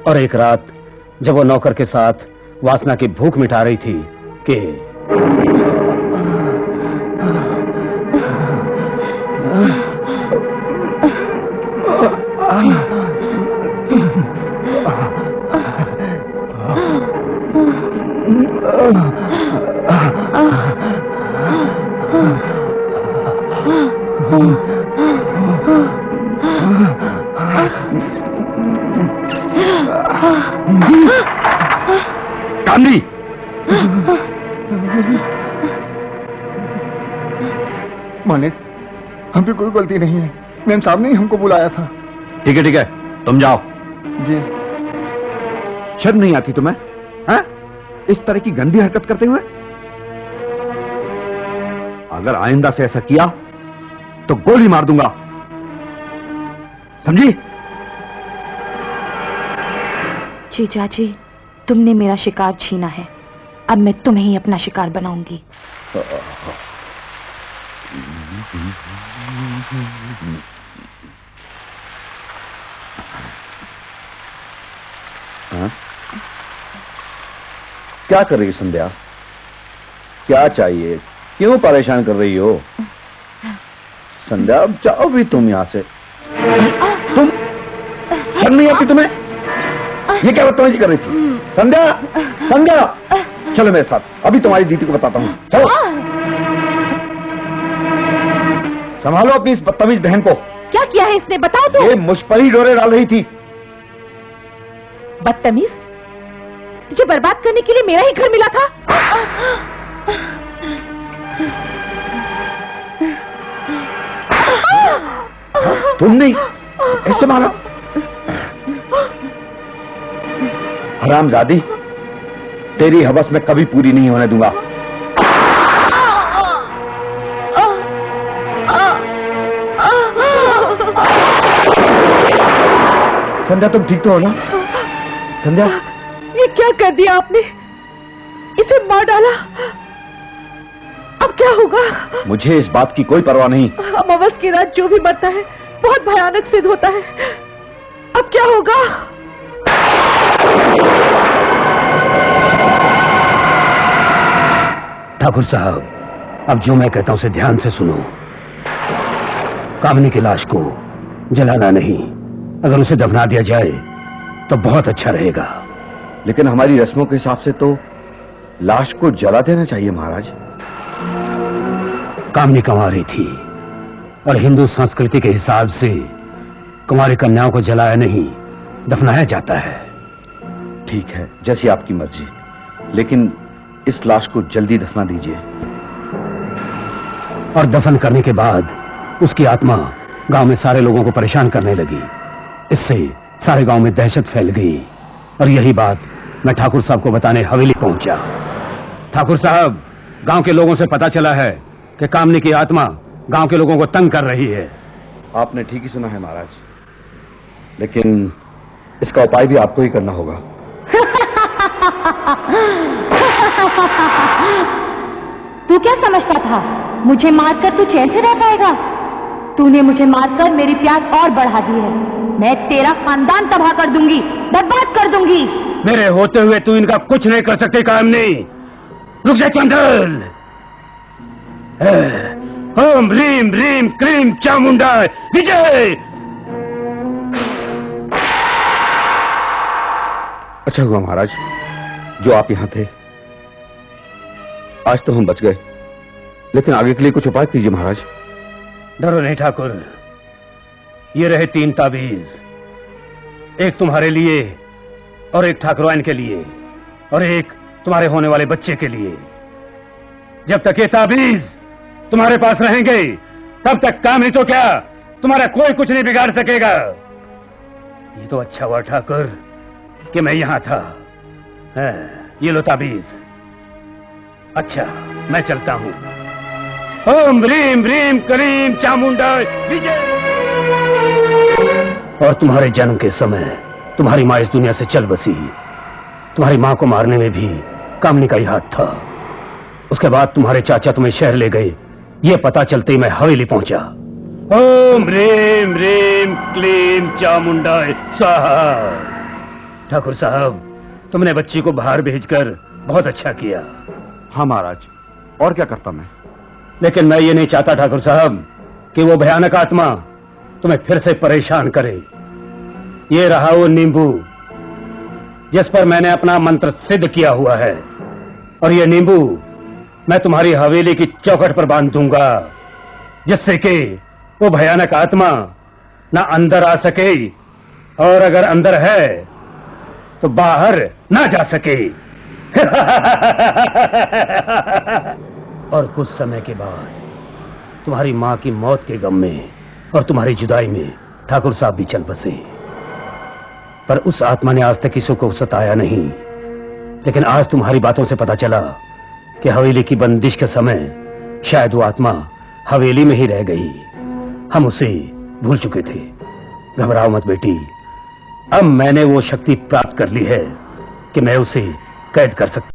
और एक रात जब वो नौकर के साथ वासना की भूख मिटा रही थी कि कामनी, मालिक, हम पे कोई गलती नहीं है। मेम साहब ने ही हमको बुलाया था। ठीक है, तुम जाओ। जी। शर्म नहीं आती तुम्हें? हैं? इस तरह की गंदी हरकत करते हुए? अगर आइंदा से ऐसा किया तो गोली मार दूंगा, समझी? जीजा जी, तुमने मेरा शिकार छीना है, अब मैं तुम्हें ही अपना शिकार बनाऊंगी। हाँ? क्या कर रही है संध्या? क्या चाहिए? क्यों परेशान कर रही हो संध्या? अब जाओ भी तुम यहां से। तुम शर्म नहीं आती तुम्हें? ये क्या बदतमीजी कर रही थी? संध्या, संध्या, चलो मेरे साथ, अभी तुम्हारी दीदी को बताता हूं। चलो, संभालो अपनी इस बदतमीज बहन को। क्या किया है इसने, बताओ तो। ये मुझ पर ही डोरे डाल रही थी। बदतमीज, तुझे बर्बाद करने के लिए मेरा ही घर मिला था। तुम नहीं ऐसे मारा? हरामजादी, तेरी हवस मैं कभी पूरी नहीं होने दूंगा। संध्या, तुम ठीक तो हो ना? संध्या, ये क्या कर दिया आपने? इसे मार डाला, अब क्या होगा? मुझे इस बात की कोई परवाह नहीं। अमावस की रात जो भी मरता है बहुत भयानक सिद्ध होता है, अब क्या होगा? ठाकुर साहब, अब जो मैं कहता हूं उसे ध्यान से सुनो। कामनी की लाश को जलाना नहीं, अगर उसे दफना दिया जाए तो बहुत अच्छा रहेगा। लेकिन हमारी रस्मों के हिसाब से तो लाश को जला देना चाहिए महाराज। कामनी कंवारी थी और हिंदू संस्कृति के हिसाब से कुंवारी कन्याओं को जलाया नहीं, दफनाया जाता है। ठीक है, जैसी आपकी मर्जी, लेकिन इस लाश को जल्दी दफना दीजिए। और दफन करने के बाद उसकी आत्मा गांव में सारे लोगों को परेशान करने लगी। इससे सारे गांव में दहशत फैल गई और यही बात मैं ठाकुर साहब को बताने हवेली पहुंचा। ठाकुर साहब, गांव के लोगों से पता चला है कि कामनी की आत्मा गांव के लोगों को तंग कर रही है। आपने ठीक ही सुना है महाराज, लेकिन इसका उपाय भी आपको ही करना होगा। तू क्या समझता था, मुझे मारकर तू चैन से रह पाएगा? तूने मुझे मारकर मेरी प्यास और बढ़ा दी है। मैं तेरा खानदान तबाह कर दूंगी, बर्बाद कर दूंगी। मेरे होते हुए तू इनका कुछ नहीं कर सकती कामनी। रुक जा चंदल। ओम ह्रीम ह्रीम क्रीम चामुंडा विजय। अच्छा हुआ महाराज जो आप यहां थे। आज तो हम बच गए, लेकिन आगे के लिए कुछ उपाय कीजिए महाराज। डरो नहीं ठाकुर, ये रहे 3 ताबीज, एक तुम्हारे लिए और एक ठाकुरवाइन के लिए और एक तुम्हारे होने वाले बच्चे के लिए। जब तक ये ताबीज तुम्हारे पास रहेंगे तब तक कामनी तो क्या, तुम्हारा कोई कुछ नहीं बिगाड़ सकेगा। ये तो अच्छा हुआ ठाकुर कि मैं यहां था। ये लो ताबीज। अच्छा, मैं चलता हूं। ओम ह्रीम ह्रीम करीम चामुंडा विजय। और तुम्हारे जन्म के समय तुम्हारी मां इस दुनिया से चल बसी। तुम्हारी मां को मारने में भी कामनी का ही हाथ था। उसके बाद तुम्हारे चाचा तुम्हें शहर ले गए, ये पता चलते ही मैं हवेली पहुंचा। ओम ह्रीम ह्रीम क्लीम चामुंडा स्वाहा। ठाकुर साहब, तुमने बच्ची को बाहर भेजकर बहुत अच्छा किया। हाँ महाराज, और क्या करता मैं। लेकिन मैं ये नहीं चाहता ठाकुर साहब कि वो भयानक आत्मा तुम्हें फिर से परेशान करे। ये रहा वो नींबू जिस पर मैंने अपना मंत्र सिद्ध किया हुआ है, और ये नींबू मैं तुम्हारी हवेली की चौखट पर बांध दूंगा, जिससे कि वो भयानक आत्मा ना अंदर आ सके, और अगर अंदर है तो बाहर ना जा सके। और कुछ समय के बाद तुम्हारी मां की मौत के गम में और तुम्हारी जुदाई में ठाकुर साहब भी चल बसे। पर उस आत्मा ने आज तक किसी को सताया नहीं। लेकिन आज तुम्हारी बातों से पता चला कि हवेली की बंदिश के समय शायद वो आत्मा हवेली में ही रह गई। हम उसे भूल चुके थे। घबराओ मत बेटी, अब मैंने वो शक्ति प्राप्त कर ली है कि मैं उसे कैद कर सकता